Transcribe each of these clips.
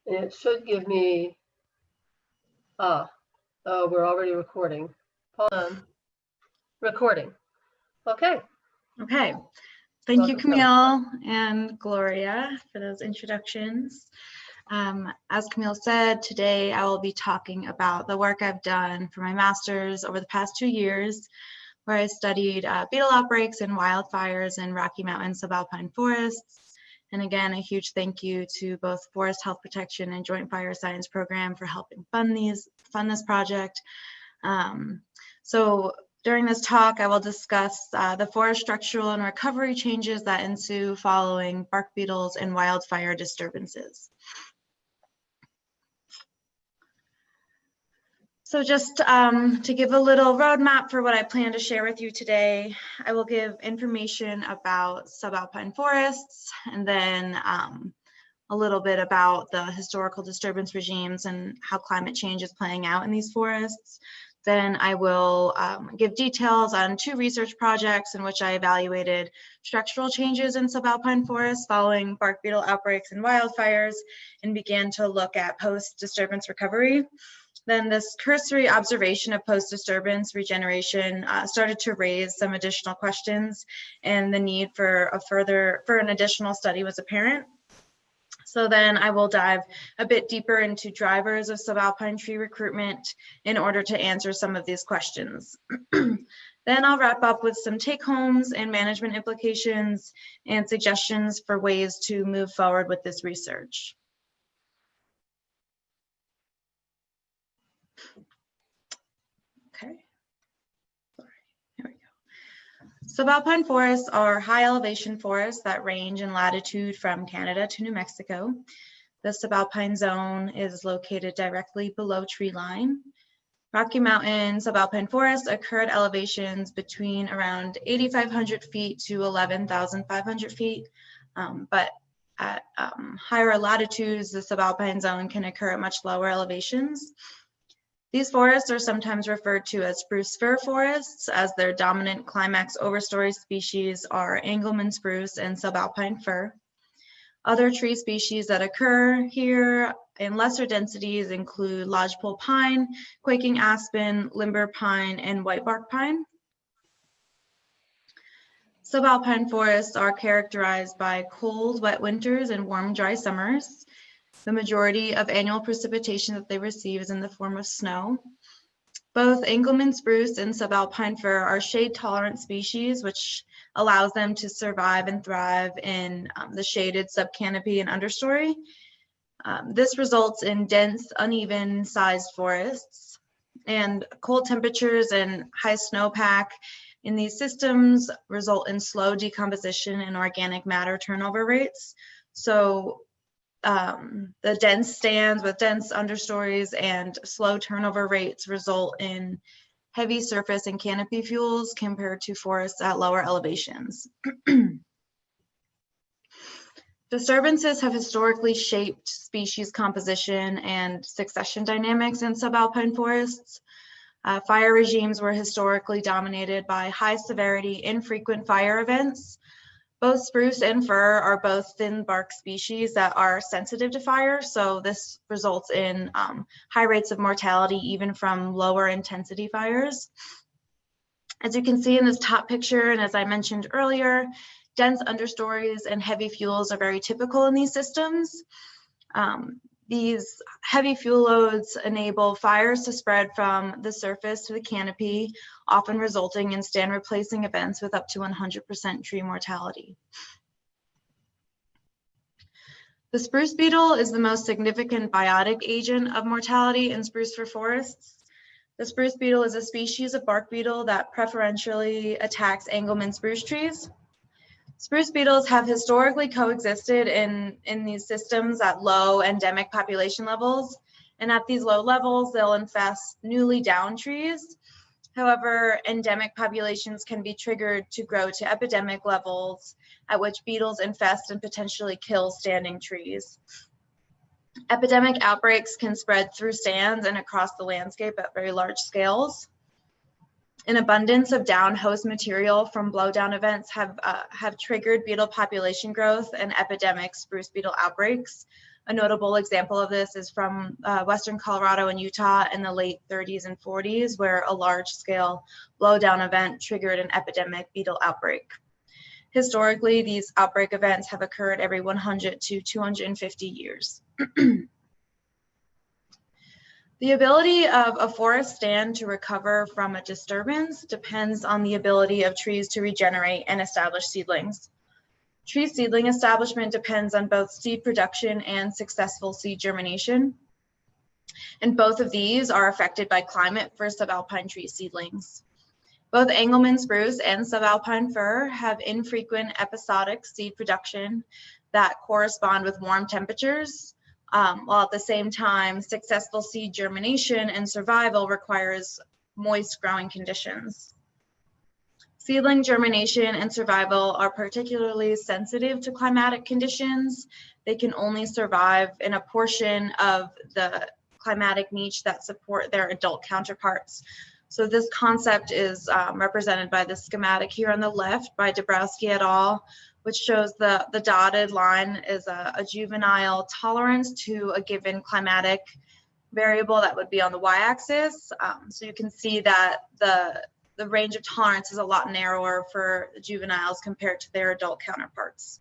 And it should give me, oh, we're already recording. Hold on. Recording. Okay. Okay. Thank you, Welcome. Camille and Gloria, for those introductions. As Camille said, today I will be talking about the work I've done for my master's over the past 2 years, where I studied beetle outbreaks and wildfires in Rocky Mountain subalpine forests. And again, a huge thank you to both Forest Health Protection and Joint Fire Science Program for helping fund this project. So during this talk, I will discuss the forest structural and recovery changes that ensue following bark beetles and wildfire disturbances. So just to give a little roadmap for what I plan to share with you today, I will give information about subalpine forests, and then a little bit about the historical disturbance regimes and how climate change is playing out in these forests. Then I will give details on 2 research projects in which I evaluated structural changes in subalpine forests following bark beetle outbreaks and wildfires, and began to look at post-disturbance recovery. Then this cursory observation of post-disturbance regeneration started to raise some additional questions, and the need for an additional study was apparent. So then I will dive a bit deeper into drivers of subalpine tree recruitment in order to answer some of these questions. Then I'll wrap up with some take-homes and management implications and suggestions for ways to move forward with this research. Okay, sorry, here we go. Subalpine forests are high elevation forests that range in latitude from Canada to New Mexico. The subalpine zone is located directly below tree line. Rocky Mountain subalpine forests occur at elevations between around 8,500 feet to 11,500 feet, but at higher latitudes, the subalpine zone can occur at much lower elevations. These forests are sometimes referred to as spruce fir forests, as their dominant climax overstory species are Engelmann spruce and subalpine fir. Other tree species that occur here in lesser densities include lodgepole pine, quaking aspen, limber pine, and whitebark pine. Subalpine forests are characterized by cold, wet winters and warm, dry summers. The majority of annual precipitation that they receive is in the form of snow. Both Engelmann spruce and subalpine fir are shade-tolerant species, which allows them to survive and thrive in the shaded subcanopy and understory. This results in dense, uneven-sized forests, and cold temperatures and high snowpack in these systems result in slow decomposition and organic matter turnover rates. So the dense stands with dense understories and slow turnover rates result in heavy surface and canopy fuels compared to forests at lower elevations. Disturbances have historically shaped species composition and succession dynamics in subalpine forests. Fire regimes were historically dominated by high severity, infrequent fire events. Both spruce and fir are both thin bark species that are sensitive to fire, so this results in high rates of mortality even from lower intensity fires. As you can see in this top picture, and as I mentioned earlier, dense understories and heavy fuels are very typical in these systems. These heavy fuel loads enable fires to spread from the surface to the canopy, often resulting in stand replacing events with up to 100% tree mortality. The spruce beetle is the most significant biotic agent of mortality in spruce fir forests. The spruce beetle is a species of bark beetle that preferentially attacks Engelmann spruce trees. Spruce beetles have historically coexisted in these systems at low endemic population levels, and at these low levels, they'll infest newly downed trees. However, endemic populations can be triggered to grow to epidemic levels at which beetles infest and potentially kill standing trees. Epidemic outbreaks can spread through stands and across the landscape at very large scales. An abundance of down host material from blowdown events have triggered beetle population growth and epidemic spruce beetle outbreaks. A notable example of this is from western Colorado and Utah in the late 30s and 40s, where a large-scale blowdown event triggered an epidemic beetle outbreak. Historically, these outbreak events have occurred every 100 to 250 years. The ability of a forest stand to recover from a disturbance depends on the ability of trees to regenerate and establish seedlings. Tree seedling establishment depends on both seed production and successful seed germination. And both of these are affected by climate for subalpine tree seedlings. Both Engelmann spruce and subalpine fir have infrequent episodic seed production that correspond with warm temperatures, while at the same time, successful seed germination and survival requires moist growing conditions. Seedling germination and survival are particularly sensitive to climatic conditions. They can only survive in a portion of the climatic niche that support their adult counterparts. So this concept is represented by the schematic here on the left by Dabrowski et al., which shows the dotted line is a juvenile tolerance to a given climatic variable that would be on the y-axis. So you can see that the range of tolerance is a lot narrower for the juveniles compared to their adult counterparts.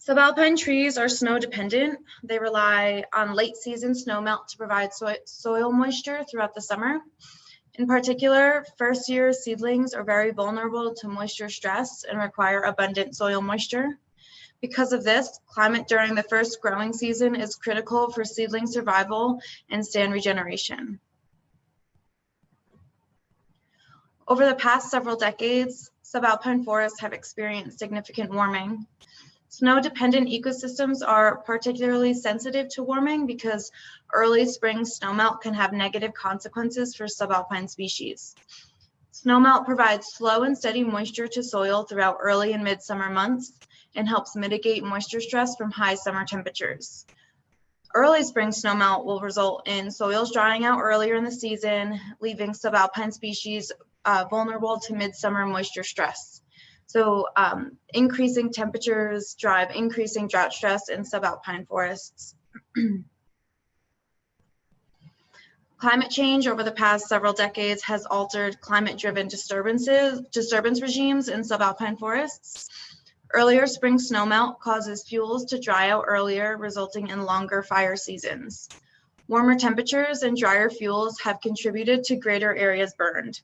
Subalpine trees are snow dependent. They rely on late season snowmelt to provide soil moisture throughout the summer. In particular, first year seedlings are very vulnerable to moisture stress and require abundant soil moisture. Because of this, climate during the first growing season is critical for seedling survival and stand regeneration. Over the past several decades, subalpine forests have experienced significant warming. Snow-dependent ecosystems are particularly sensitive to warming because early spring snowmelt can have negative consequences for subalpine species. Snowmelt provides slow and steady moisture to soil throughout early and midsummer months and helps mitigate moisture stress from high summer temperatures. Early spring snowmelt will result in soils drying out earlier in the season, leaving subalpine species vulnerable to midsummer moisture stress. So increasing temperatures drive increasing drought stress in subalpine forests. Climate change over the past several decades has altered climate-driven disturbance regimes in subalpine forests. Earlier spring snowmelt causes fuels to dry out earlier, resulting in longer fire seasons. Warmer temperatures and drier fuels have contributed to greater areas burned.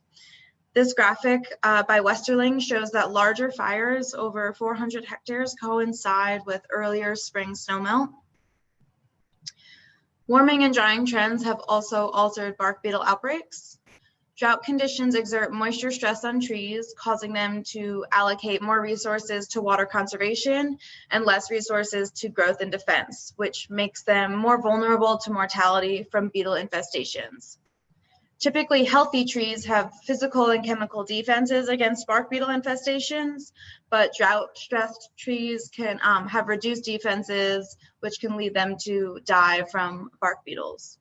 This graphic by Westerling shows that larger fires over 400 hectares coincide with earlier spring snowmelt. Warming and drying trends have also altered bark beetle outbreaks. Drought conditions exert moisture stress on trees, causing them to allocate more resources to water conservation and less resources to growth and defense, which makes them more vulnerable to mortality from beetle infestations. Typically, healthy trees have physical and chemical defenses against bark beetle infestations, but drought-stressed trees can have reduced defenses, which can lead them to die from bark beetles.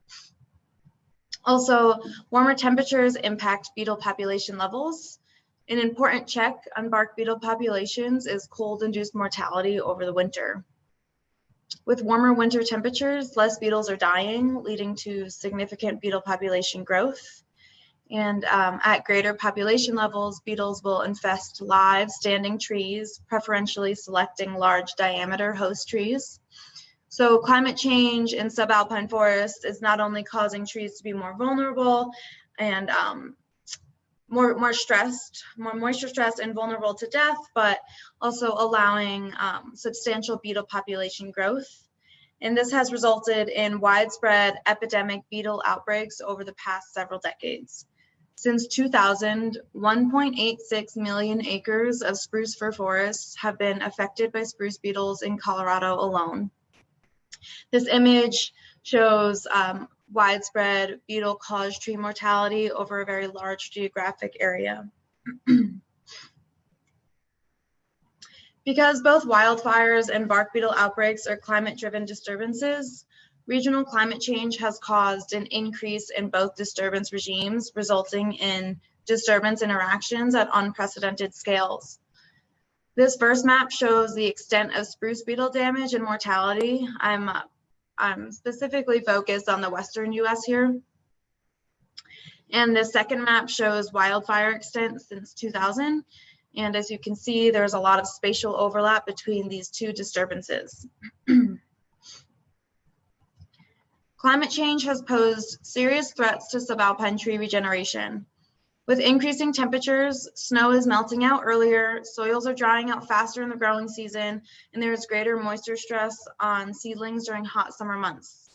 Also, warmer temperatures impact beetle population levels. An important check on bark beetle populations is cold-induced mortality over the winter. With warmer winter temperatures, less beetles are dying, leading to significant beetle population growth. And at greater population levels, beetles will infest live standing trees, preferentially selecting large diameter host trees. So climate change in subalpine forests is not only causing trees to be more vulnerable and more moisture stressed and vulnerable to death, but also allowing substantial beetle population growth. And this has resulted in widespread epidemic beetle outbreaks over the past several decades. Since 2000, 1.86 million acres of spruce fir forests have been affected by spruce beetles in Colorado alone. This image shows widespread beetle-caused tree mortality over a very large geographic area. Because both wildfires and bark beetle outbreaks are climate-driven disturbances, regional climate change has caused an increase in both disturbance regimes, resulting in disturbance interactions at unprecedented scales. This first map shows the extent of spruce beetle damage and mortality. I'm specifically focused on the Western US here. And the second map shows wildfire extent since 2000. And as you can see, there's a lot of spatial overlap between these two disturbances. Climate change has posed serious threats to subalpine tree regeneration. With increasing temperatures, snow is melting out earlier, soils are drying out faster in the growing season, and there is greater moisture stress on seedlings during hot summer months.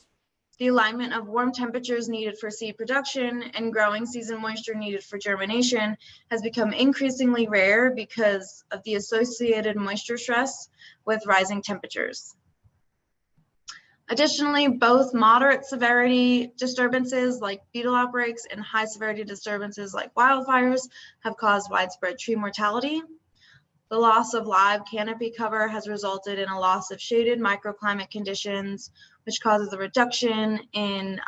The alignment of warm temperatures needed for seed production and growing season moisture needed for germination has become increasingly rare because of the associated moisture stress with rising temperatures. Additionally, both moderate severity disturbances like beetle outbreaks and high severity disturbances like wildfires have caused widespread tree mortality. The loss of live canopy cover has resulted in a loss of shaded microclimate conditions, which causes a reduction in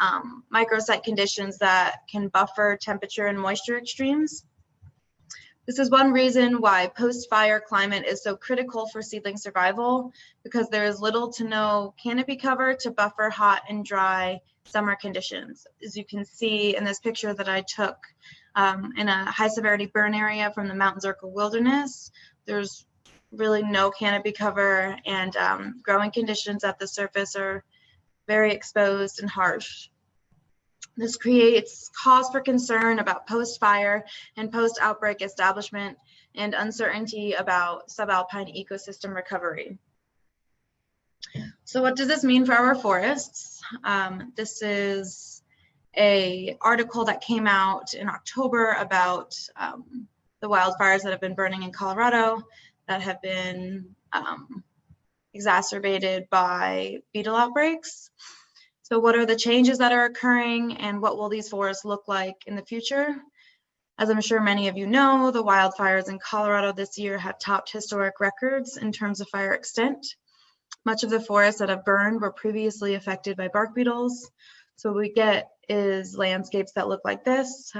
microsite conditions that can buffer temperature and moisture extremes. This is one reason why post-fire climate is so critical for seedling survival, because there is little to no canopy cover to buffer hot and dry summer conditions. As you can see in this picture that I took in a high severity burn area from the Mountain Circle Wilderness, there's really no canopy cover, and growing conditions at the surface are very exposed and harsh. This creates cause for concern about post-fire and post-outbreak establishment and uncertainty about subalpine ecosystem recovery. So what does this mean for our forests? This is an article that came out in October about the wildfires that have been burning in Colorado that have been exacerbated by beetle outbreaks. So what are the changes that are occurring, and what will these forests look like in the future? As I'm sure many of you know, the wildfires in Colorado this year have topped historic records in terms of fire extent. Much of the forests that have burned were previously affected by bark beetles. So what we get is landscapes that look like this,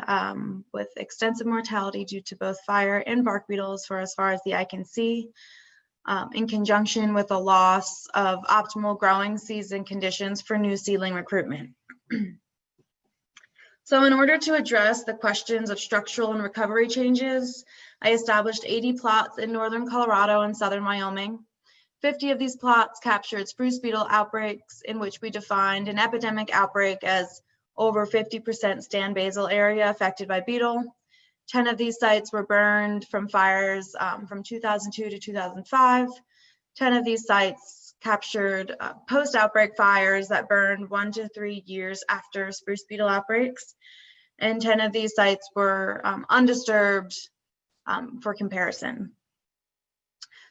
with extensive mortality due to both fire and bark beetles for as far as the eye can see, in conjunction with a loss of optimal growing season conditions for new seedling recruitment. So in order to address the questions of structural and recovery changes, I established 80 plots in northern Colorado and southern Wyoming. 50 of these plots captured spruce beetle outbreaks, in which we defined an epidemic outbreak as over 50% stand basal area affected by beetle. 10 of these sites were burned from fires from 2002 to 2005. 10 of these sites captured post-outbreak fires that burned 1 to 3 years after spruce beetle outbreaks. And 10 of these sites were undisturbed for comparison.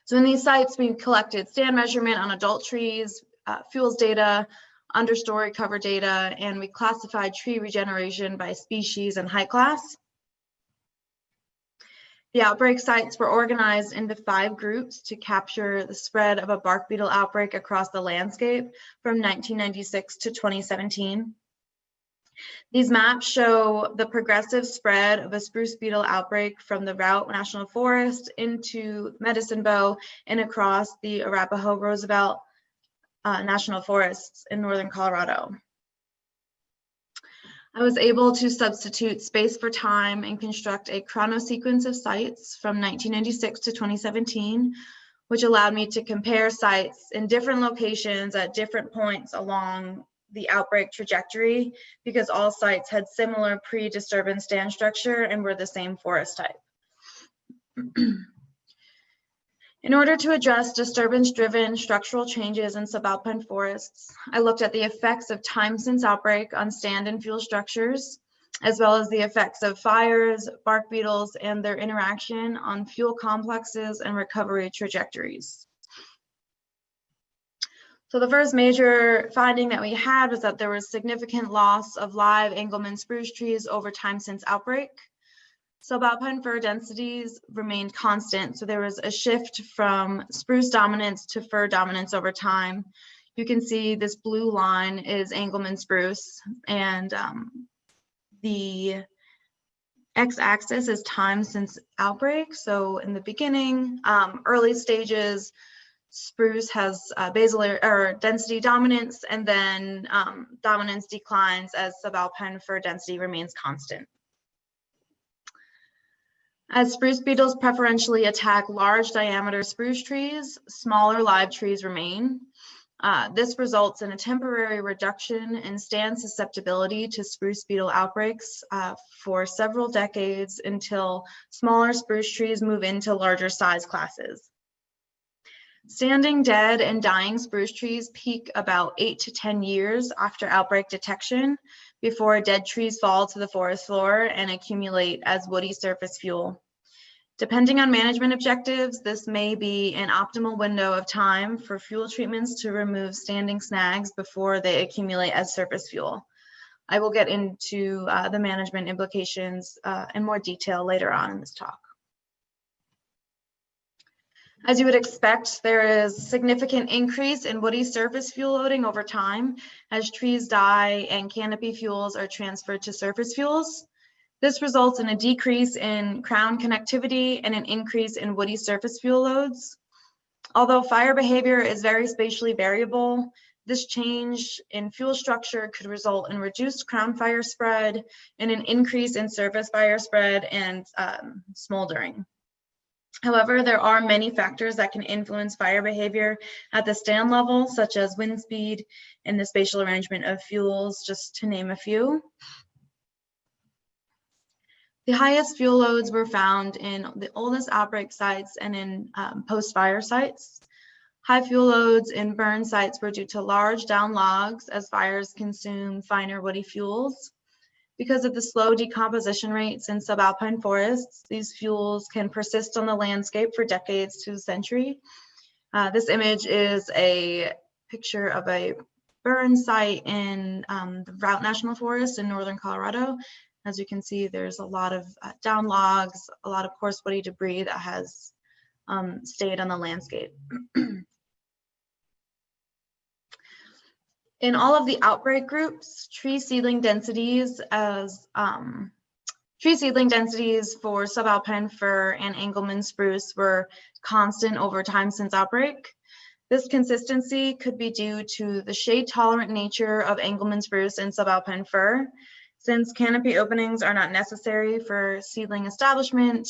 So in these sites, we collected stand measurement on adult trees, fuels data, understory cover data, and we classified tree regeneration by species and height class. The outbreak sites were organized into 5 groups to capture the spread of a bark beetle outbreak across the landscape from 1996 to 2017. These maps show the progressive spread of a spruce beetle outbreak from the Route National Forest into Medicine Bow and across the Arapahoe-Roosevelt National Forests in northern Colorado. I was able to substitute space for time and construct a chronosequence of sites from 1996 to 2017, which allowed me to compare sites in different locations at different points along the outbreak trajectory, because all sites had similar pre-disturbance stand structure and were the same forest type. In order to address disturbance-driven structural changes in subalpine forests, I looked at the effects of time since outbreak on stand and fuel structures, as well as the effects of fires, bark beetles, and their interaction on fuel complexes and recovery trajectories. So the first major finding that we had was that there was significant loss of live Engelmann spruce trees over time since outbreak. Subalpine fir densities remained constant, so there was a shift from spruce dominance to fir dominance over time. You can see this blue line is Engelmann spruce, and the X-axis is time since outbreak. So in the beginning, early stages, spruce has basal or density dominance, and then dominance declines as subalpine fir density remains constant. As spruce beetles preferentially attack large diameter spruce trees, smaller live trees remain. This results in a temporary reduction in stand susceptibility to spruce beetle outbreaks for several decades until smaller spruce trees move into larger size classes. Standing dead and dying spruce trees peak about 8 to 10 years after outbreak detection before dead trees fall to the forest floor and accumulate as woody surface fuel. Depending on management objectives, this may be an optimal window of time for fuel treatments to remove standing snags before they accumulate as surface fuel. I will get into the management implications in more detail later on in this talk. As you would expect, there is significant increase in woody surface fuel loading over time as trees die and canopy fuels are transferred to surface fuels. This results in a decrease in crown connectivity and an increase in woody surface fuel loads. Although fire behavior is very spatially variable, this change in fuel structure could result in reduced crown fire spread and an increase in surface fire spread and smoldering. However, there are many factors that can influence fire behavior at the stand level, such as wind speed and the spatial arrangement of fuels, just to name a few. The highest fuel loads were found in the oldest outbreak sites and in post-fire sites. High fuel loads in burn sites were due to large down logs as fires consume finer woody fuels. Because of the slow decomposition rates in subalpine forests, these fuels can persist on the landscape for decades to a century. This image is a picture of a burn site in the Route National Forest in northern Colorado. As you can see, there's a lot of down logs, a lot of coarse woody debris that has stayed on the landscape. In all of the outbreak groups, tree seedling densities for subalpine fir and Engelmann spruce were constant over time since outbreak. This consistency could be due to the shade-tolerant nature of Engelmann spruce and subalpine fir, since canopy openings are not necessary for seedling establishment,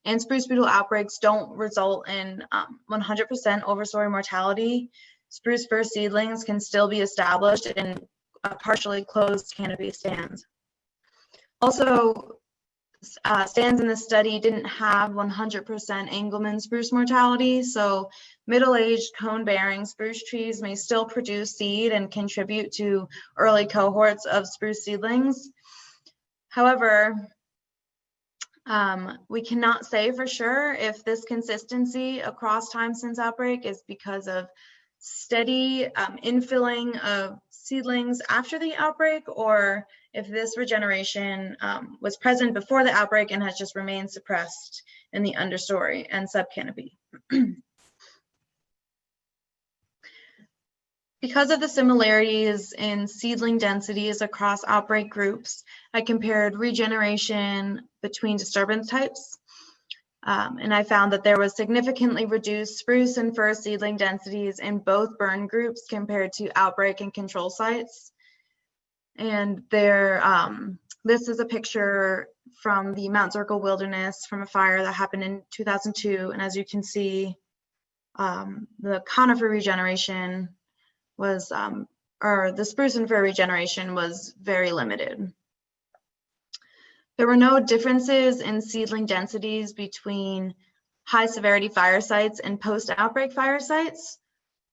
and spruce beetle outbreaks don't result in 100% overstory mortality. Spruce fir seedlings can still be established in partially closed canopy stands. Also, stands in the study didn't have 100% Engelmann spruce mortality, so middle-aged cone-bearing spruce trees may still produce seed and contribute to early cohorts of spruce seedlings. However, we cannot say for sure if this consistency across time since outbreak is because of steady infilling of seedlings after the outbreak, or if this regeneration was present before the outbreak and has just remained suppressed in the understory and subcanopy. Because of the similarities in seedling densities across outbreak groups, I compared regeneration between disturbance types. And I found that there was significantly reduced spruce and fir seedling densities in both burn groups compared to outbreak and control sites. And there, this is a picture from the Mount Zirkle Wilderness from a fire that happened in 2002. And as you can see, the conifer regeneration was, or the spruce and fir regeneration was very limited. There were no differences in seedling densities between high severity fire sites and post-outbreak fire sites.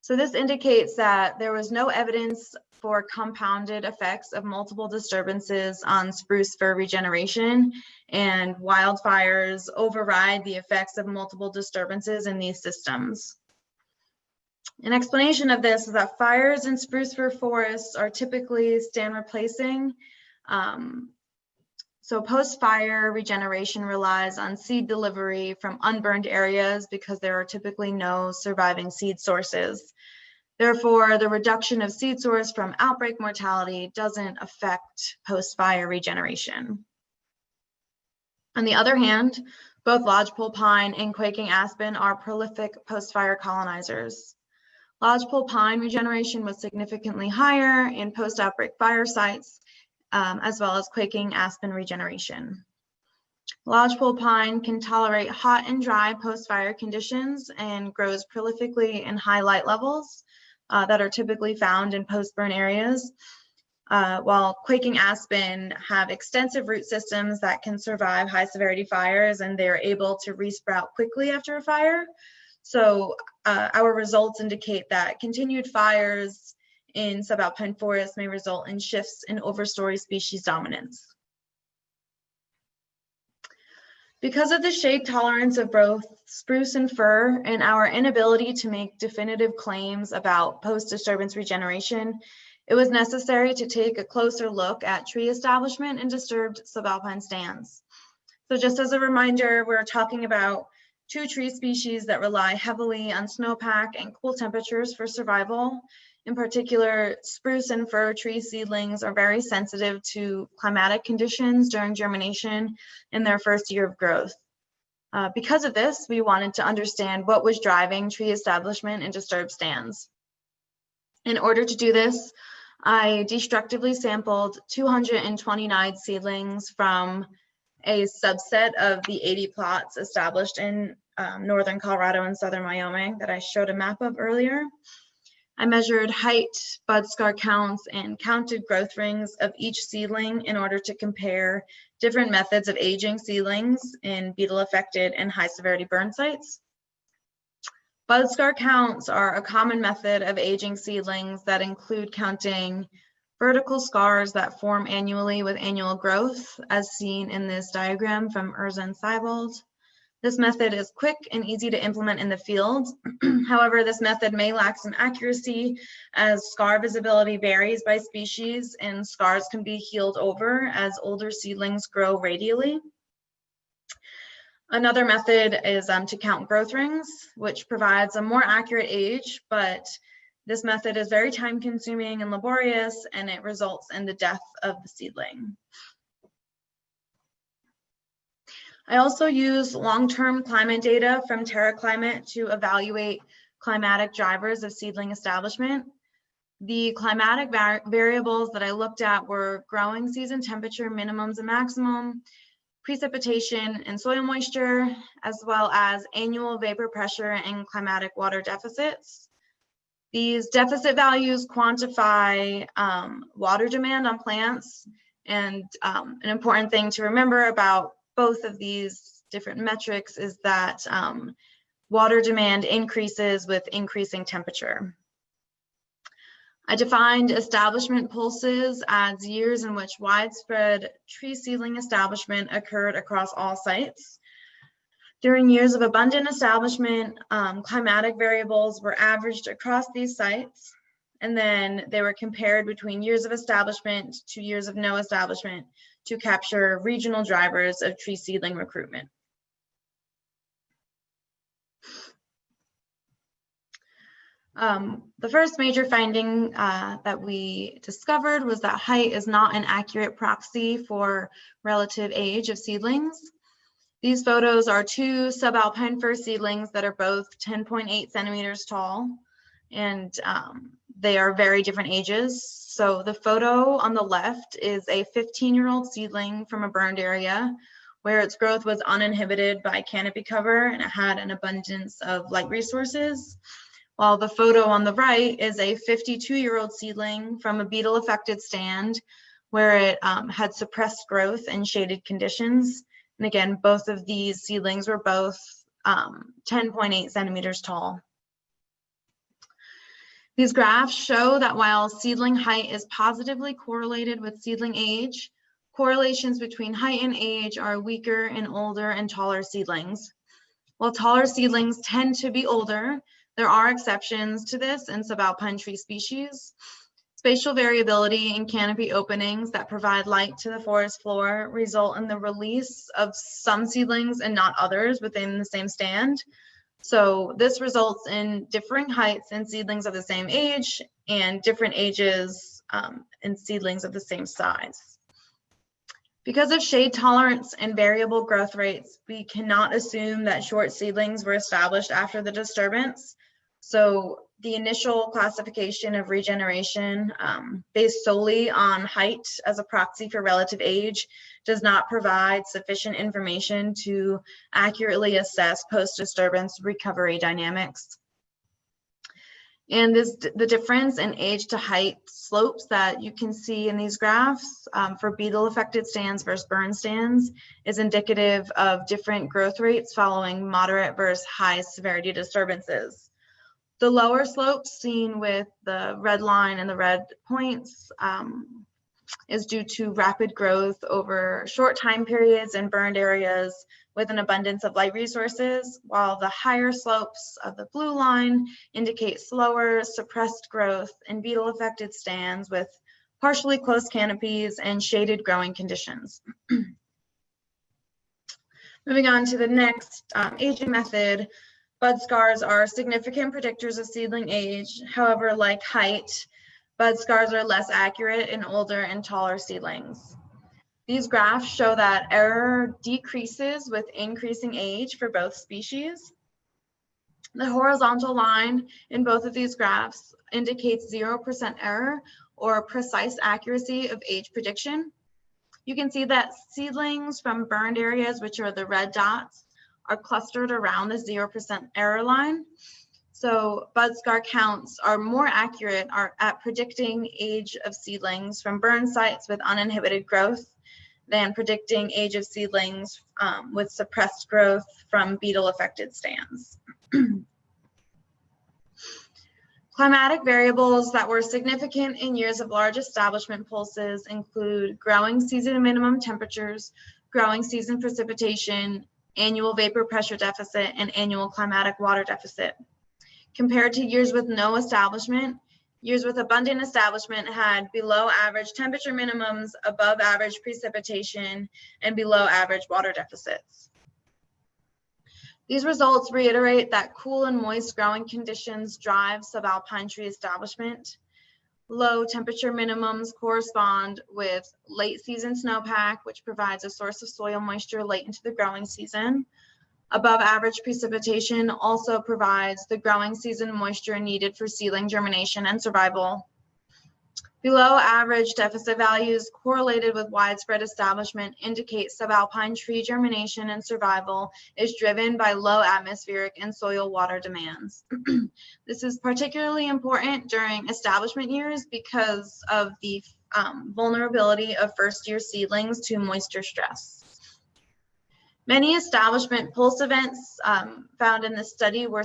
So this indicates that there was no evidence for compounded effects of multiple disturbances on spruce fir regeneration, and wildfires override the effects of multiple disturbances in these systems. An explanation of this is that fires in spruce fir forests are typically stand replacing. So post-fire regeneration relies on seed delivery from unburned areas because there are typically no surviving seed sources. Therefore, the reduction of seed source from outbreak mortality doesn't affect post-fire regeneration. On the other hand, both lodgepole pine and quaking aspen are prolific post-fire colonizers. Lodgepole pine regeneration was significantly higher in post-outbreak fire sites, as well as quaking aspen regeneration. Lodgepole pine can tolerate hot and dry post-fire conditions and grows prolifically in high light levels that are typically found in post-burn areas, while quaking aspen have extensive root systems that can survive high severity fires, and they're able to resprout quickly after a fire. So our results indicate that continued fires in subalpine forests may result in shifts in overstory species dominance. Because of the shade tolerance of both spruce and fir and our inability to make definitive claims about post-disturbance regeneration, it was necessary to take a closer look at tree establishment in disturbed subalpine stands. So just as a reminder, we're talking about two tree species that rely heavily on snowpack and cool temperatures for survival. In particular, spruce and fir tree seedlings are very sensitive to climatic conditions during germination in their first year of growth. Because of this, we wanted to understand what was driving tree establishment in disturbed stands. In order to do this, I destructively sampled 229 seedlings from a subset of the 80 plots established in northern Colorado and southern Wyoming that I showed a map of earlier. I measured height, bud scar counts, and counted growth rings of each seedling in order to compare different methods of aging seedlings in beetle-affected and high-severity burn sites. Bud scar counts are a common method of aging seedlings that include counting vertical scars that form annually with annual growth, as seen in this diagram from Urza and Seibold. This method is quick and easy to implement in the field. However, this method may lack some accuracy as scar visibility varies by species and scars can be healed over as older seedlings grow radially. Another method is to count growth rings, which provides a more accurate age, but this method is very time consuming and laborious, and it results in the death of the seedling. I also use long-term climate data from TerraClimate to evaluate climatic drivers of seedling establishment. The climatic variables that I looked at were growing season temperature minimums and maximum, precipitation and soil moisture, as well as annual vapor pressure and climatic water deficits. These deficit values quantify water demand on plants, and an important thing to remember about both of these different metrics is that water demand increases with increasing temperature. I defined establishment pulses as years in which widespread tree seedling establishment occurred across all sites. During years of abundant establishment, climatic variables were averaged across these sites, and then they were compared between years of establishment to years of no establishment to capture regional drivers of tree seedling recruitment. The first major finding that we discovered was that height is not an accurate proxy for relative age of seedlings. These photos are two subalpine fir seedlings that are both 10.8 centimeters tall, and they are very different ages. So the photo on the left is a 15-year-old seedling from a burned area where its growth was uninhibited by canopy cover and it had an abundance of light resources. While the photo on the right is a 52-year-old seedling from a beetle-affected stand where it had suppressed growth and shaded conditions. And again, both of these seedlings were both 10.8 centimeters tall. These graphs show that while seedling height is positively correlated with seedling age, correlations between height and age are weaker in older and taller seedlings. While taller seedlings tend to be older, there are exceptions to this in subalpine tree species. Spatial variability in canopy openings that provide light to the forest floor result in the release of some seedlings and not others within the same stand. So this results in differing heights in seedlings of the same age and different ages in seedlings of the same size. Because of shade tolerance and variable growth rates, we cannot assume that short seedlings were established after the disturbance. So the initial classification of regeneration based solely on height as a proxy for relative age does not provide sufficient information to accurately assess post-disturbance recovery dynamics. And the difference in age to height slopes that you can see in these graphs for beetle affected stands versus burn stands is indicative of different growth rates following moderate versus high severity disturbances. The lower slopes seen with the red line and the red points is due to rapid growth over short time periods in burned areas with an abundance of light resources, while the higher slopes of the blue line indicate slower, suppressed growth in beetle affected stands with partially closed canopies and shaded growing conditions. Moving on to the next aging method, bud scars are significant predictors of seedling age. However, like height, bud scars are less accurate in older and taller seedlings. These graphs show that error decreases with increasing age for both species. The horizontal line in both of these graphs indicates 0% error or precise accuracy of age prediction. You can see that seedlings from burned areas, which are the red dots, are clustered around the 0% error line. So bud scar counts are more accurate at predicting age of seedlings from burn sites with uninhibited growth than predicting age of seedlings with suppressed growth from beetle affected stands. Climatic variables that were significant in years of large establishment pulses include growing season minimum temperatures, growing season precipitation, annual vapor pressure deficit, and annual climatic water deficit. Compared to years with no establishment, years with abundant establishment had below average temperature minimums, above average precipitation, and below average water deficits. These results reiterate that cool and moist growing conditions drive subalpine tree establishment. Low temperature minimums correspond with late season snowpack, which provides a source of soil moisture late into the growing season. Above average precipitation also provides the growing season moisture needed for seedling germination and survival. Below average deficit values correlated with widespread establishment indicate subalpine tree germination and survival is driven by low atmospheric and soil water demands. This is particularly important during establishment years because of the vulnerability of first-year seedlings to moisture stress. Many establishment pulse events found in this study were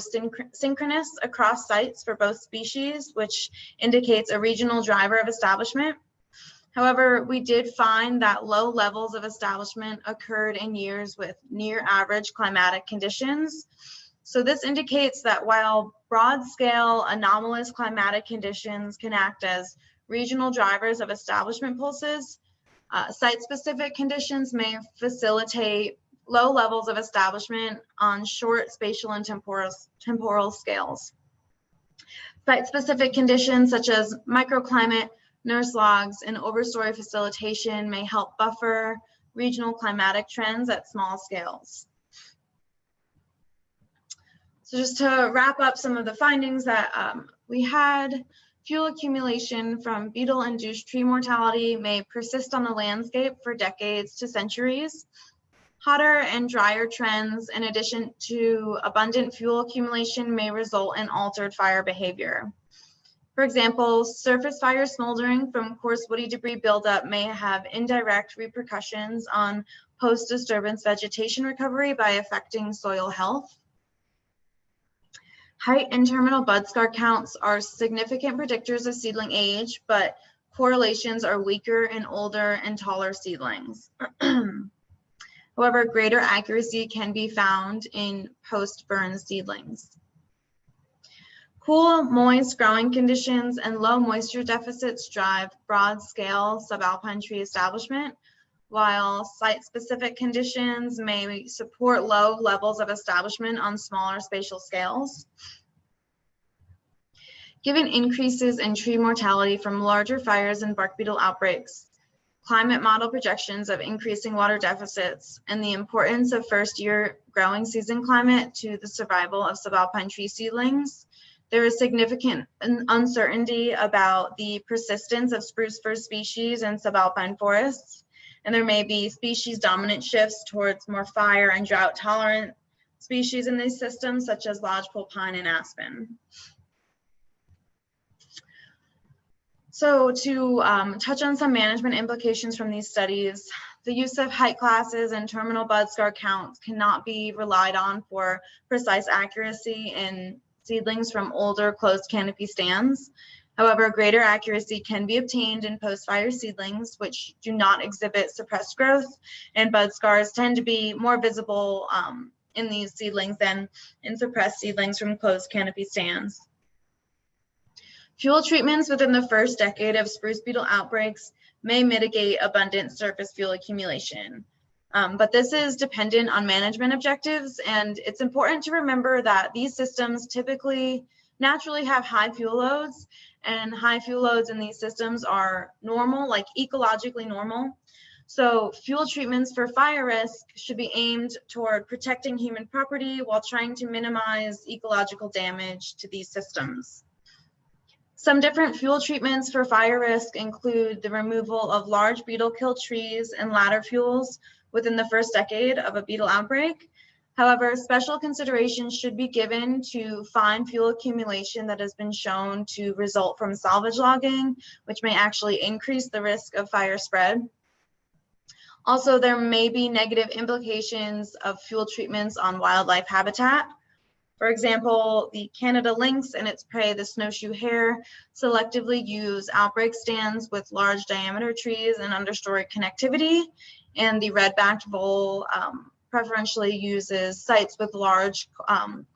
synchronous across sites for both species, which indicates a regional driver of establishment. However, we did find that low levels of establishment occurred in years with near average climatic conditions. So this indicates that while broad-scale anomalous climatic conditions can act as regional drivers of establishment pulses, site-specific conditions may facilitate low levels of establishment on short spatial and temporal scales. Site-specific conditions such as microclimate, nurse logs, and overstory facilitation may help buffer regional climatic trends at small scales. So just to wrap up some of the findings that we had, fuel accumulation from beetle-induced tree mortality may persist on the landscape for decades to centuries. Hotter and drier trends, in addition to abundant fuel accumulation, may result in altered fire behavior. For example, surface fire smoldering from coarse woody debris buildup may have indirect repercussions on post-disturbance vegetation recovery by affecting soil health. Height and terminal bud scar counts are significant predictors of seedling age, but correlations are weaker in older and taller seedlings. However, greater accuracy can be found in post-burn seedlings. Cool, moist growing conditions and low moisture deficits drive broad-scale subalpine tree establishment, while site-specific conditions may support low levels of establishment on smaller spatial scales. Given increases in tree mortality from larger fires and bark beetle outbreaks, climate model projections of increasing water deficits, and the importance of first-year growing season climate to the survival of subalpine tree seedlings. There is significant uncertainty about the persistence of spruce fir species in subalpine forests, and there may be species dominant shifts towards more fire and drought tolerant species in these systems, such as lodgepole pine and aspen. So to touch on some management implications from these studies, the use of height classes and terminal bud scar counts cannot be relied on for precise accuracy in seedlings from older closed canopy stands. However, greater accuracy can be obtained in post-fire seedlings, which do not exhibit suppressed growth, and bud scars tend to be more visible in these seedlings than in suppressed seedlings from closed canopy stands. Fuel treatments within the first decade of spruce beetle outbreaks may mitigate abundant surface fuel accumulation. But this is dependent on management objectives, and it's important to remember that these systems typically naturally have high fuel loads, and high fuel loads in these systems are normal, like ecologically normal. So fuel treatments for fire risk should be aimed toward protecting human property while trying to minimize ecological damage to these systems. Some different fuel treatments for fire risk include the removal of large beetle kill trees and ladder fuels within the first decade of a beetle outbreak. However, special consideration should be given to fine fuel accumulation that has been shown to result from salvage logging, which may actually increase the risk of fire spread. Also, there may be negative implications of fuel treatments on wildlife habitat. For example, the Canada lynx and its prey, the snowshoe hare, selectively use outbreak stands with large diameter trees and understory connectivity, and the red-backed vole preferentially uses sites with large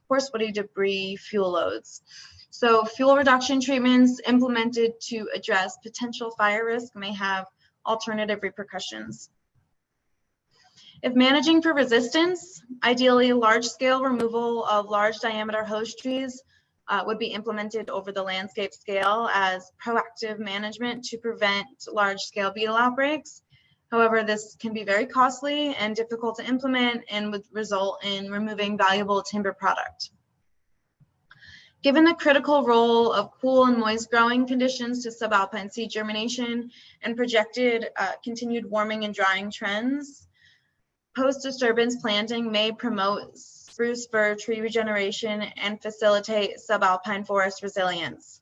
coarse woody debris fuel loads. So fuel reduction treatments implemented to address potential fire risk may have alternative repercussions. If managing for resistance, ideally large-scale removal of large diameter host trees would be implemented over the landscape scale as proactive management to prevent large-scale beetle outbreaks. However, this can be very costly and difficult to implement and would result in removing valuable timber product. Given the critical role of cool and moist growing conditions to subalpine seed germination and projected continued warming and drying trends, post-disturbance planting may promote spruce fir tree regeneration and facilitate subalpine forest resilience.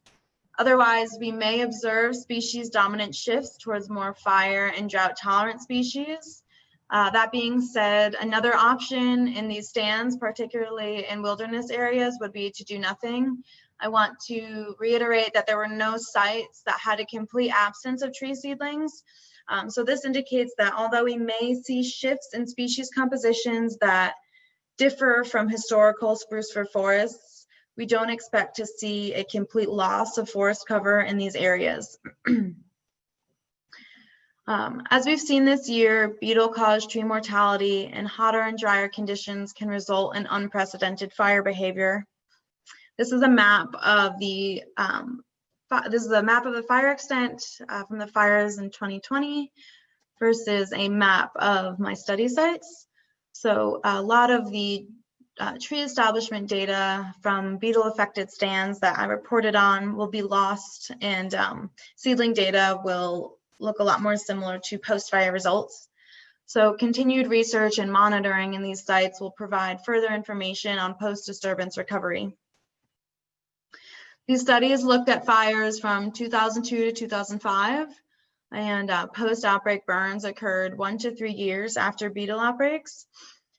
Otherwise, we may observe species dominant shifts towards more fire and drought tolerant species. That being said, another option in these stands, particularly in wilderness areas, would be to do nothing. I want to reiterate that there were no sites that had a complete absence of tree seedlings. So this indicates that although we may see shifts in species compositions that differ from historical spruce fir forests, we don't expect to see a complete loss of forest cover in these areas. As we've seen this year, beetle-caused tree mortality and hotter and drier conditions can result in unprecedented fire behavior. This is a map of the fire extent from the fires in 2020 versus a map of my study sites. So a lot of the tree establishment data from beetle affected stands that I reported on will be lost, and seedling data will look a lot more similar to post-fire results. So continued research and monitoring in these sites will provide further information on post-disturbance recovery. These studies looked at fires from 2002 to 2005, and post-outbreak burns occurred 1 to 3 years after beetle outbreaks.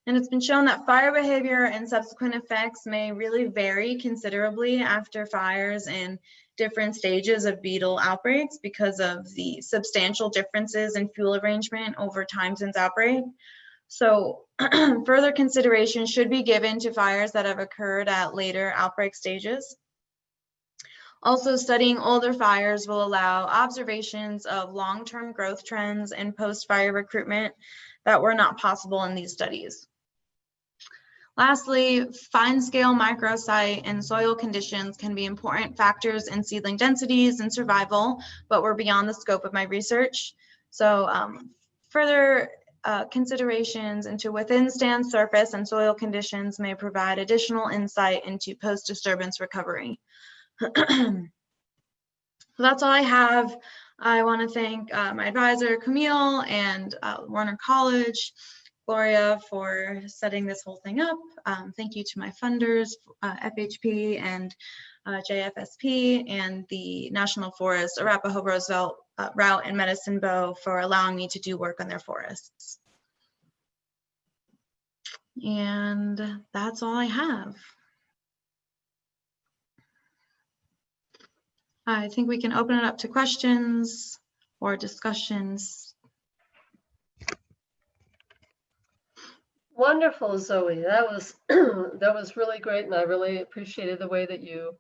And it's been shown that fire behavior and subsequent effects may really vary considerably after fires in different stages of beetle outbreaks because of the substantial differences in fuel arrangement over time since outbreak. So further consideration should be given to fires that have occurred at later outbreak stages. Also, studying older fires will allow observations of long-term growth trends and post-fire recruitment that were not possible in these studies. Lastly, fine-scale microsite and soil conditions can be important factors in seedling densities and survival, but were beyond the scope of my research. So further considerations into within stand surface and soil conditions may provide additional insight into post-disturbance recovery. So that's all I have. I want to thank my advisor, Camille, and Warner College, Gloria, for setting this whole thing up. Thank you to my funders, FHP and JFSP, and the National Forest Arapahoe Roosevelt Route and Medicine Bow for allowing me to do work on their forests. And that's all I have. I think we can open it up to questions or discussions. Wonderful, Zoe. That was that was really great, and I really appreciated the way that you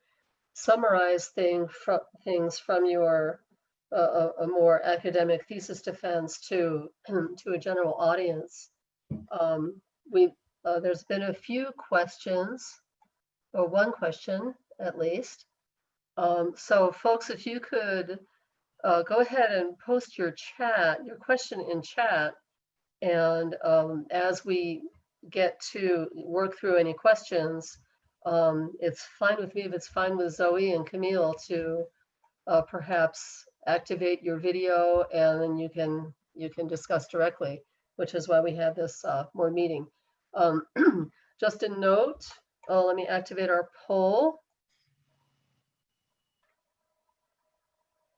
summarized things from your a more academic thesis defense to a general audience. There's been a few questions, or one question at least. So folks, if you could go ahead and post your question in chat, and as we get to work through any questions, it's fine with me if it's fine with Zoe and Camille to perhaps activate your video, and then you can discuss directly, which is why we had this more meeting. Just a note, let me activate our poll.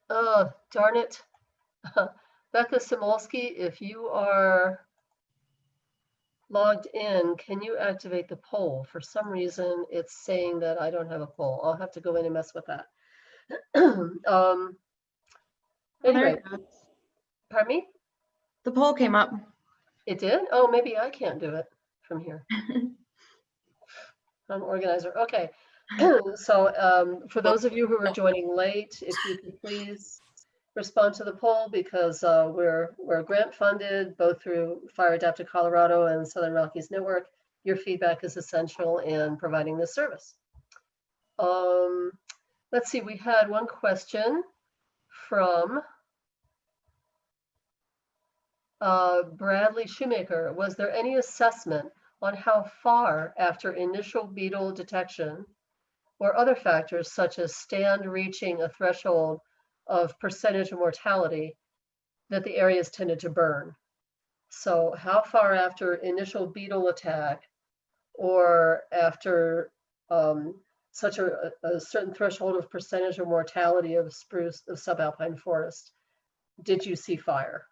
Darn it. Becca Simolsky, if you are logged in, can you activate the poll? For some reason, it's saying that I don't have a poll. I'll have to go in and mess with that. Anyway, pardon me? The poll came up. It did? Oh, maybe I can't do it from here. I'm organizer. Okay. So for those of you who are joining late, if you could please respond to the poll, because we're grant funded both through Fire Adapted Colorado and Southern Rockies Network. Your feedback is essential in providing this service. Let's see, we had one question from Bradley Shoemaker. Was there any assessment on how far after initial beetle detection or other factors such as stand reaching a threshold of percentage of mortality that the areas tended to burn? So how far after initial beetle attack or after such a certain threshold of percentage of mortality of spruce, of subalpine forest, did you see fire?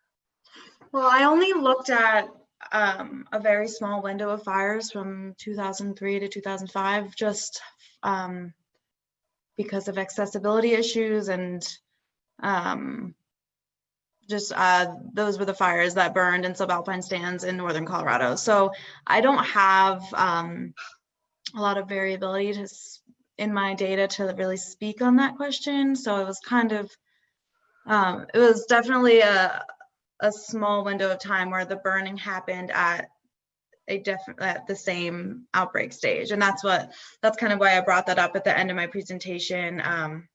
Well, I only looked at a very small window of fires from 2003 to 2005, just because of accessibility issues, and just those were the fires that burned in subalpine stands in northern Colorado. So I don't have a lot of variability in my data to really speak on that question. So it was kind of, it was definitely a small window of time where the burning happened at the same outbreak stage, and that's kind of why I brought that up at the end of my presentation. I'm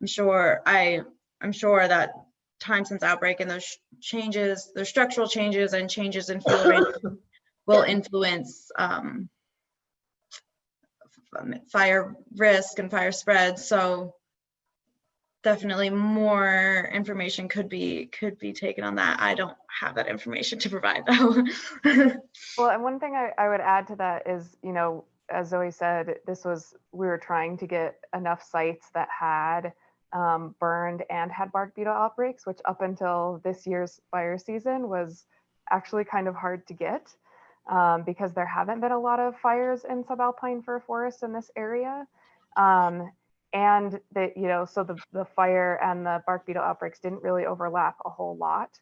sure that time since outbreak and those changes, those structural changes and changes in fuel range will influence fire risk and fire spread. So definitely more information could be taken on that. I don't have that information to provide though. Well, and one thing I would add to that is, you know, as Zoe said, we were trying to get enough sites that had burned and had bark beetle outbreaks, which up until this year's fire season was actually kind of hard to get because there haven't been a lot of fires in subalpine fir forests in this area. And that, you know, so the fire and the bark beetle outbreaks didn't really overlap a whole lot.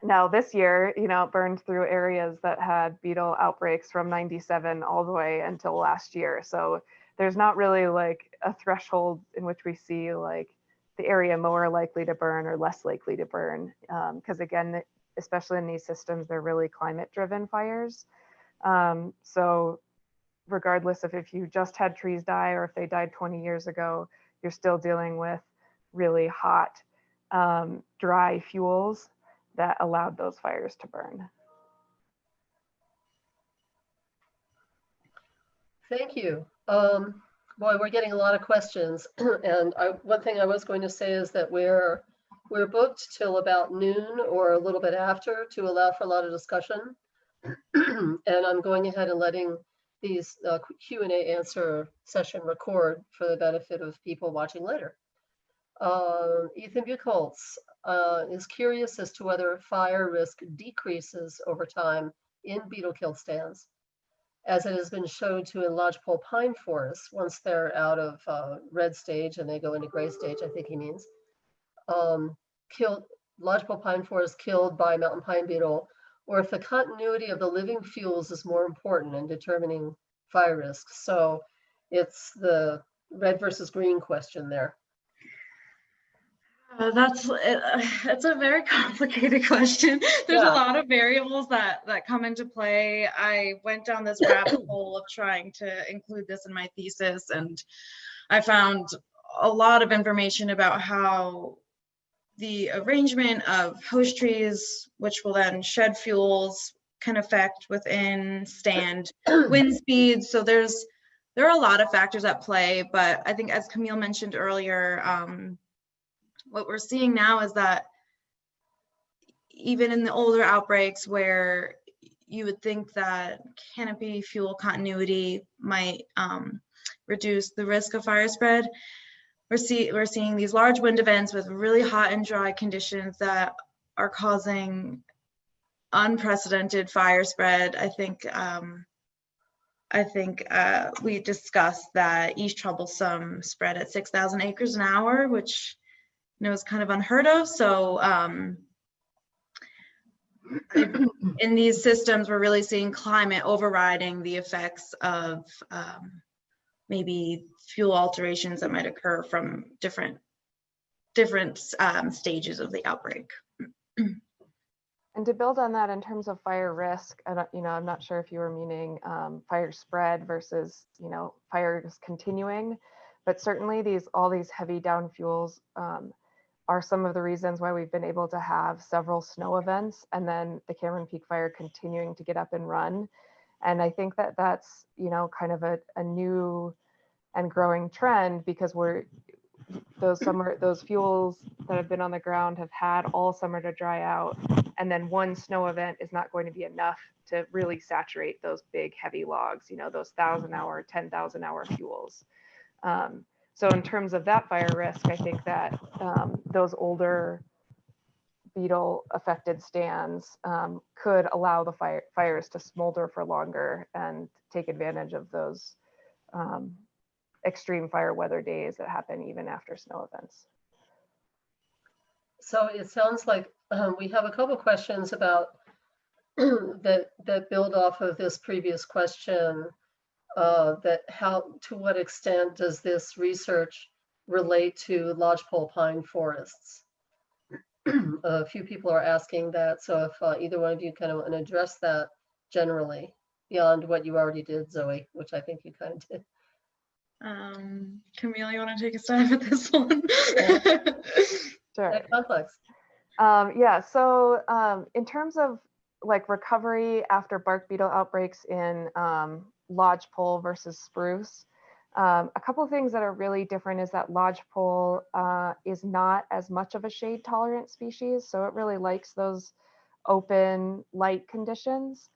Now this year, you know, it burned through areas that had beetle outbreaks from 97 all the way until last year. So there's not really like a threshold in which we see like the area more likely to burn or less likely to burn. Because again, especially in these systems, they're really climate driven fires. So regardless of if you just had trees die or if they died 20 years ago, you're still dealing with really hot dry fuels that allowed those fires to burn. Thank you. Boy, we're getting a lot of questions. And one thing I was going to say is that we're booked till about noon or a little bit after to allow for a lot of discussion. And I'm going ahead and letting these Q&A answer session record for the benefit of people watching later. Ethan Buchholz is curious as to whether fire risk decreases over time in beetle kill stands, as it has been shown to in lodgepole pine forests once they're out of red stage and they go into gray stage, I think he means. Lodgepole pine forests killed by mountain pine beetle, or if the continuity of the living fuels is more important in determining fire risk. So it's the red versus green question there. That's a very complicated question. There's Yeah. a lot of variables that come into play. I went down this rabbit hole of trying to include this in my thesis, and I found a lot of information about how the arrangement of host trees, which will then shed fuels, can affect within stand wind speeds. So there are a lot of factors at play, but I think, as Camille mentioned earlier, what we're seeing now is that even in the older outbreaks where you would think that canopy fuel continuity might reduce the risk of fire spread, we're seeing these large wind events with really hot and dry conditions that are causing unprecedented fire spread. I think we discussed that East Troublesome spread at 6,000 acres an hour, which is kind of unheard of. So in these systems, we're really seeing climate overriding the effects of maybe fuel alterations that might occur from different stages of the outbreak. And to build on that, in terms of fire risk, I'm not sure if you were meaning fire spread versus fires continuing, but certainly all these heavy down fuels are some of the reasons why we've been able to have several snow events and then the Cameron Peak fire continuing to get up and run. And I think that that's, kind of a new and growing trend, because those fuels that have been on the ground have had all summer to dry out. And then one snow event is not going to be enough to really saturate those big heavy logs, those 1,000-hour, 10,000-hour fuels. So in terms of that fire risk, I think that those older beetle affected stands could allow the fires to smolder for longer and take advantage of those extreme fire weather days that happen even after snow events. So it sounds like we have a couple questions about that build off of this previous question. To what extent does this research relate to lodgepole pine forests? A few people are asking that, so if either one of you kind of want to address that generally beyond what you already did, Zoe, which I think you kind of did. Camille, you want to take a stab at this one? Sure. That complex. Yeah, so in terms of recovery after bark beetle outbreaks in lodgepole versus spruce, a couple of things that are really different is that lodgepole is not as much of a shade tolerant species, so it really likes those open light conditions.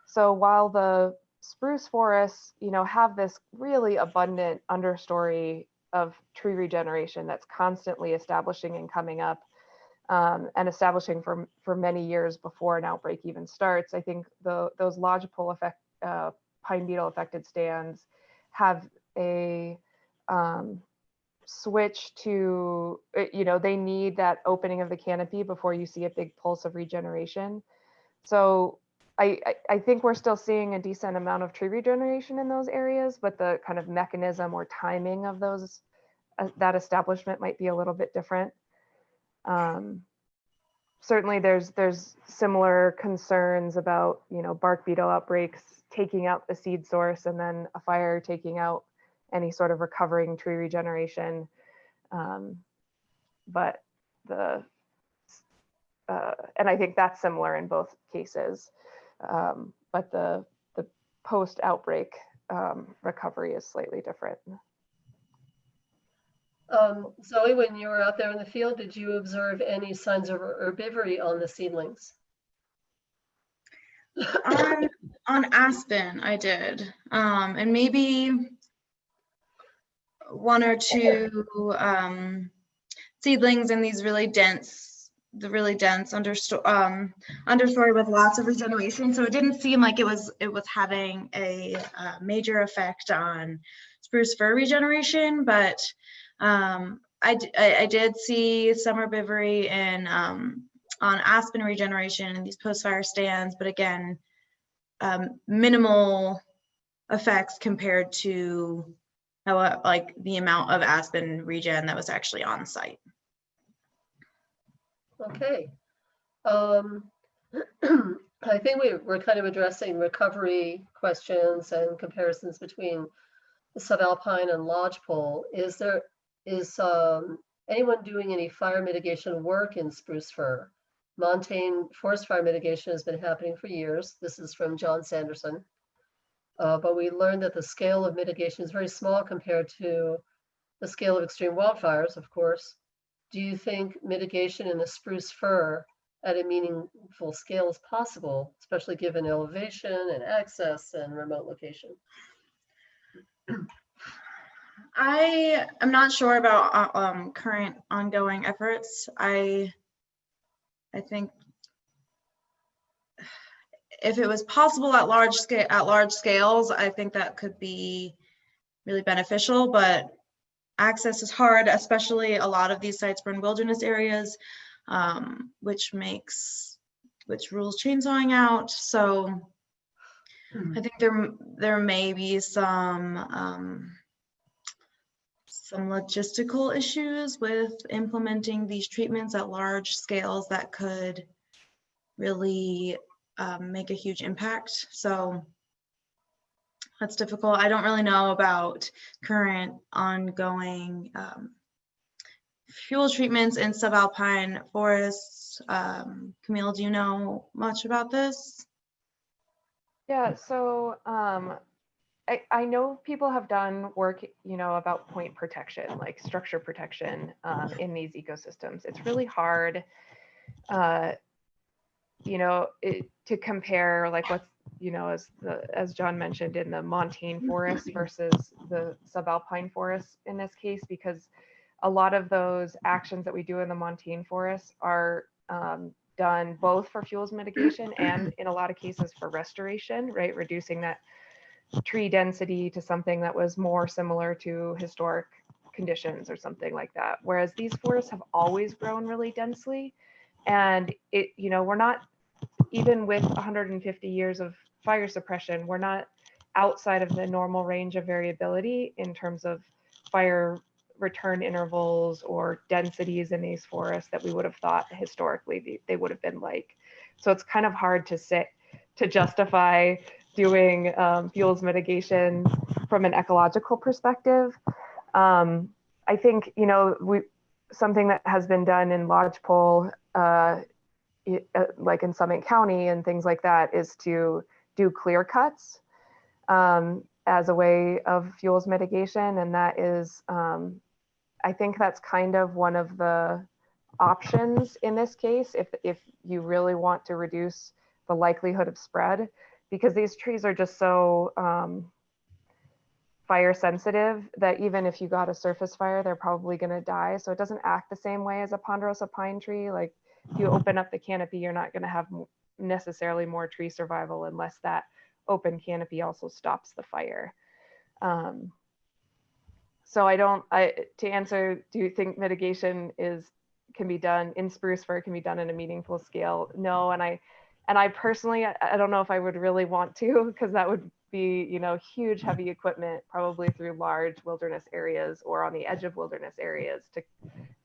So while the spruce forests, have this really abundant understory of tree regeneration that's constantly establishing and coming up, and establishing for many years before an outbreak even starts, I think those lodgepole pine beetle affected stands have a switch to, they need that opening of the canopy before you see a big pulse of regeneration. So I think we're still seeing a decent amount of tree regeneration in those areas, but the kind of mechanism or timing of that establishment might be a little bit different. Certainly there's similar concerns about, bark beetle outbreaks taking out the seed source and then a fire taking out any sort of recovering tree regeneration. But and I think that's similar in both cases. But the post-outbreak recovery is slightly different. Zoe, when you were out there in the field, did you observe any signs of herbivory on the seedlings? On aspen, I did, and maybe one or two seedlings in these really dense understory with lots of regeneration. So it didn't seem like it was having a major effect on spruce fir regeneration, but I did see some herbivory in on aspen regeneration in these post-fire stands, but again, minimal effects compared to how, like the amount of aspen regen that was actually on site. Okay. I think we're kind of addressing recovery questions and comparisons between the subalpine and lodgepole. Is anyone doing any fire mitigation work in spruce fir? Montane forest fire mitigation has been happening for years. This is from John Sanderson. But we learned that the scale of mitigation is very small compared to the scale of extreme wildfires, of course. Do you think mitigation in the spruce fir at a meaningful scale is possible, especially given elevation and access and remote location? I am not sure about current ongoing efforts. I think if it was possible at large scales, I think that could be really beneficial, but access is hard, especially a lot of these sites were in wilderness areas, which rules chainsawing out. So I think there may be some logistical issues with implementing these treatments at large scales that could really make a huge impact. So that's difficult. I don't really know about current ongoing fuel treatments in subalpine forests. Camille, do you know much about this? Yeah, so I know people have done work, about point protection, like structure protection in these ecosystems. It's really hard, to compare like what's, as John mentioned, in the montane forest versus the subalpine forest in this case, because a lot of those actions that we do in the montane forest are done both for fuels mitigation and in a lot of cases for restoration, right? Reducing that tree density to something that was more similar to historic conditions or something like that. Whereas these forests have always grown really densely, and we're not, even with 150 years of fire suppression, we're not outside of the normal range of variability in terms of fire return intervals or densities in these forests that we would have thought historically they would have been like. So it's kind of hard to justify doing fuels mitigation from an ecological perspective. I think, something that has been done in lodgepole, like in Summit County and things like that, is to do clear cuts as a way of fuels mitigation. And that is, I think that's kind of one of the options in this case, if you really want to reduce the likelihood of spread, because these trees are just so fire sensitive that even if you got a surface fire, they're probably going to die. So it doesn't act the same way as a ponderosa pine tree. Like if you open up the canopy, you're not going to have necessarily more tree survival unless that open canopy also stops the fire. So to answer, do you think mitigation can be done in spruce fir, can be done in a meaningful scale? No, and I personally, I don't know if I would really want to, because that would be, huge heavy equipment, probably through large wilderness areas or on the edge of wilderness areas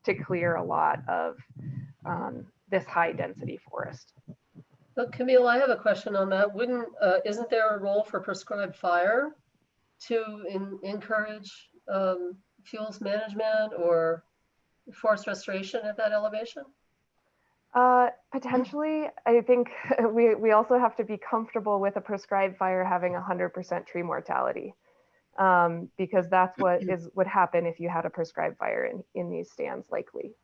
to clear a lot of this high density forest. But Camille, I have a question on that. Isn't there a role for prescribed fire to encourage fuels management, or forest restoration at that elevation? Potentially, I think we also have to be comfortable with a prescribed fire having 100% tree mortality, because that's what would happen if you had a prescribed fire in these stands, likely.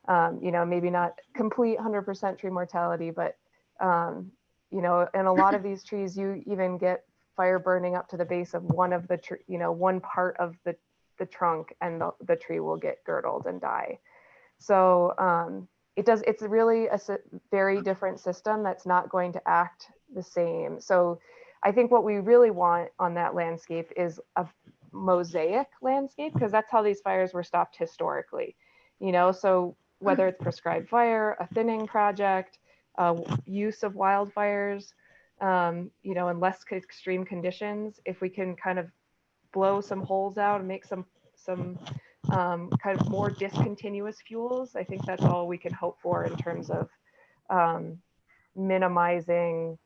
You know, maybe not complete 100% tree mortality, but you know, in a lot of these trees, you even get fire burning up to the base of one of the tree, you know, one part of the trunk, and the tree will get girdled and die. So it's really a very different system that's not going to act the same. So I think what we really want on that landscape is a mosaic landscape, because that's how these fires were stopped historically. You know, so whether it's prescribed fire, a thinning project, use of wildfires, you know, in less extreme conditions, if we can kind of blow some holes out and make some kind of more discontinuous fuels, I think that's all we can hope for in terms of minimizing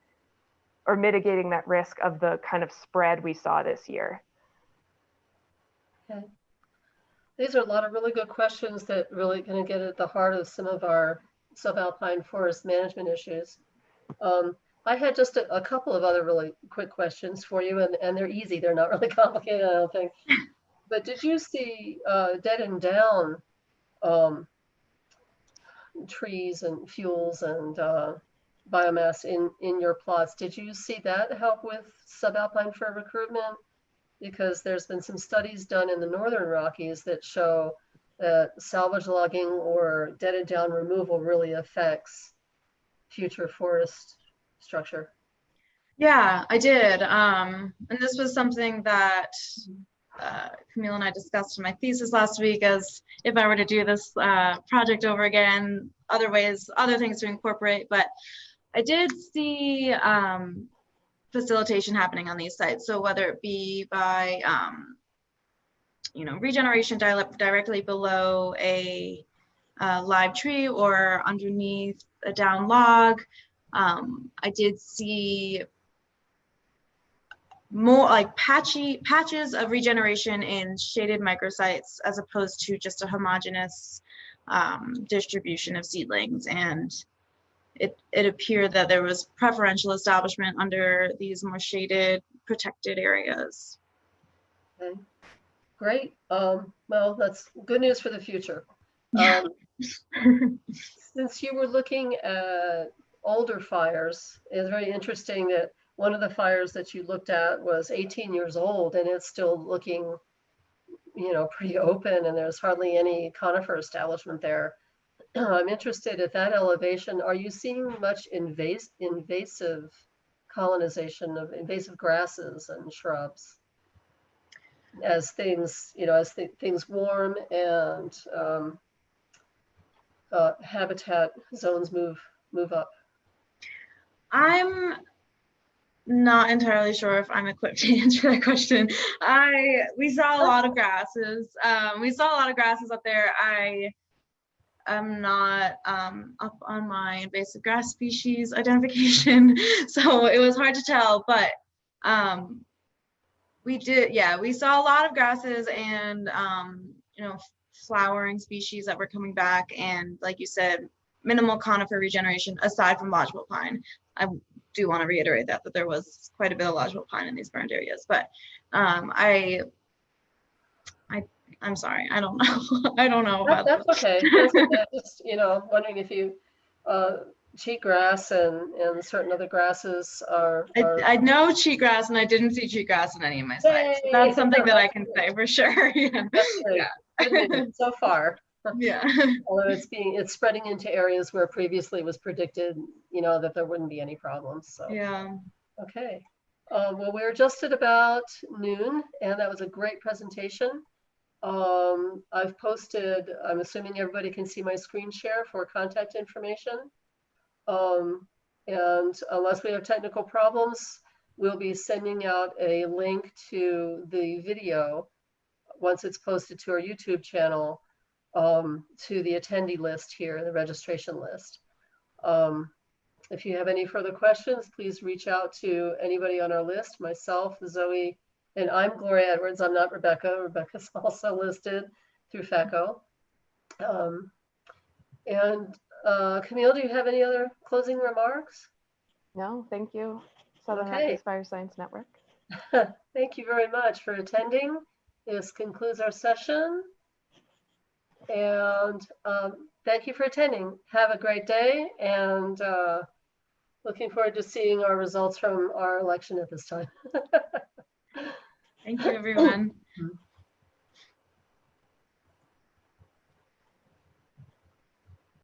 or mitigating that risk of the kind of spread we saw this year. Okay. These are a lot of really good questions that really going to get at the heart of some of our subalpine forest management issues. I had just a couple of other really quick questions for you, and they're easy. They're not really complicated, I don't think. But did you see dead and down trees and fuels and biomass in your plots? Did you see that help with subalpine fir recruitment? Because there's been some studies done in the Northern Rockies that show that salvage logging or dead and down removal really affects future forest structure. Yeah, I did. And this was something that Camille and I discussed in my thesis last week, as if I were to do this project over again, other things to incorporate. But I did see facilitation happening on these sites. So whether it be by, you know, regeneration directly below a live tree or underneath a down log, I did see more like patches of regeneration in shaded microsites, as opposed to just a homogeneous distribution of seedlings. And it appeared that there was preferential establishment under these more shaded, protected areas. Okay, great. Well, that's good news for the future. Since you were looking at older fires, it's very interesting that one of the fires that you looked at was 18 years old, and it's still looking, you know, pretty open, and there's hardly any conifer establishment there. I'm interested at that elevation. Are you seeing much invasive colonization of invasive grasses and shrubs as things, you know, as things warm and habitat zones move up? I'm not entirely sure if I'm equipped to answer that question. We saw a lot of grasses. We saw a lot of grasses up there. I'm not up on my invasive grass species identification, so it was hard to tell, but we saw a lot of grasses and you know, flowering species that were coming back, and like you said, minimal conifer regeneration aside from lodgepole pine. I do want to reiterate that there was quite a bit of lodgepole pine in these burned areas, but I'm sorry, I don't know. I don't know about that's okay. That's okay. Just, you know, wondering if you cheatgrass and certain other grasses are. I know cheatgrass, and I didn't see cheatgrass in any of my sites. So that's something that I can say for sure. Yeah. That's great. Yeah. So far. Yeah. Although it's spreading into areas where previously was predicted, you know, that there wouldn't be any problems. So yeah. Okay. Well, we're just at about noon, and that was a great presentation. I've posted, I'm assuming everybody can see my screen share for contact information. And unless we have technical problems, we'll be sending out a link to the video once it's posted to our YouTube channel, to the attendee list here, the registration list. If you have any further questions, please reach out to anybody on our list, myself, Zoe, and I'm Gloria Edwards. I'm not Rebecca. Rebecca's also listed through FACO. And Camille, do you have any other closing remarks? No, thank you, Southern Okay. Rockies Fire Science Network. Thank you very much for attending. This concludes our session. And thank you for attending. Have a great day, and looking forward to seeing our results from our election at this time. Thank you, everyone.